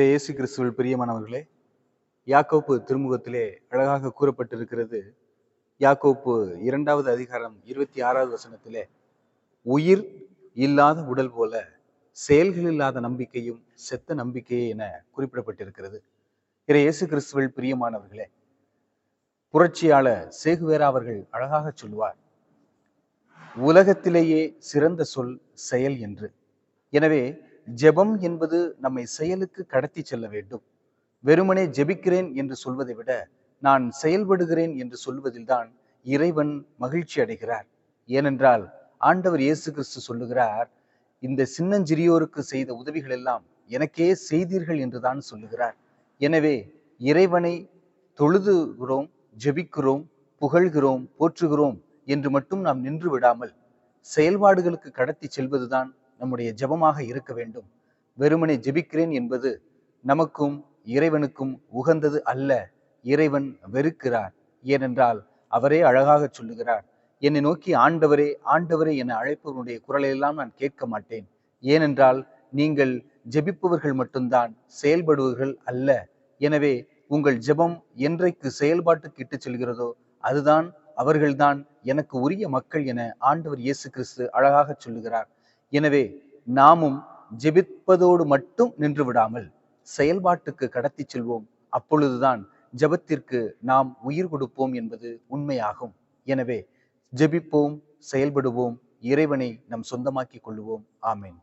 இயேசு கிறிஸ்துவில் பிரியமானவர்களே, யாக்கோப்பு திருமுகத்திலே அழகாக கூறப்பட்டிருக்கிறது. யாக்கோப்பு 2வது அதிகாரம் 26வது வசனத்திலே, உயிர் இல்லாத உடல் போல செயல்கள் இல்லாத நம்பிக்கையும் செத்த நம்பிக்கையே என குறிப்பிடப்பட்டிருக்கிறது. இயேசு கிறிஸ்துவில் பிரியமானவர்களே, புரட்சியாளர் சேகுவேரா அவர்கள் அழகாக சொல்லுவார், உலகத்திலேயே சிறந்த சொல் செயல் என்று. எனவே ஜெபம் என்பது நம்மை செயலுக்கு கடத்தி செல்ல வேண்டும். வெறுமனே ஜெபிக்கிறேன் என்று சொல்வதை விட நான் செயல்படுகிறேன் என்று சொல்வதில்தான் இறைவன் மகிழ்ச்சி அடைகிறார். ஏனென்றால் ஆண்டவர் இயேசு கிறிஸ்து சொல்லுகிறார், இந்த சின்னஞ்சிறியோருக்கு செய்த உதவிகள் எல்லாம் எனக்கே செய்தீர்கள் என்றுதான் சொல்லுகிறார். எனவே இறைவனை தொழுதுகிறோம், ஜெபிக்கிறோம், புகழ்கிறோம், போற்றுகிறோம் என்று மட்டும் நாம் நின்று விடாமல் செயல்பாடுகளுக்கு கடத்தி செல்வதுதான் நம்முடைய ஜெபமாக இருக்க வேண்டும். வெறுமனே ஜெபிக்கிறேன் என்பது நமக்கும் இறைவனுக்கும் உகந்தது அல்ல. இறைவன் வெறுக்கிறார். ஏனென்றால் அவரே அழகாக சொல்லுகிறார், என்னை நோக்கி ஆண்டவரே ஆண்டவரே என அழைப்பவனுடைய குரலையெல்லாம் நான் கேட்க மாட்டேன். ஏனென்றால் நீங்கள் ஜெபிப்பவர்கள் மட்டும்தான், செயல்படுவர்கள் அல்ல. எனவே உங்கள் ஜெபம் என்றைக்கு செயல்பாட்டுக்கு இட்டுச் செல்கிறதோ அதுதான் அவர்கள்தான் எனக்கு உரிய மக்கள் என ஆண்டவர் இயேசு கிறிஸ்து அழகாக சொல்லுகிறார். எனவே நாமும் ஜெபிப்பதோடு மட்டும் நின்று விடாமல் செயல்பாட்டுக்கு கடத்தி செல்வோம். அப்பொழுதுதான் ஜெபத்திற்கு நாம் உயிர் கொடுப்போம் என்பது உண்மையாகும். எனவே ஜெபிப்போம், செயல்படுவோம், இறைவனை நம் சொந்தமாக்கிக் கொள்ளுவோம். ஆமென்.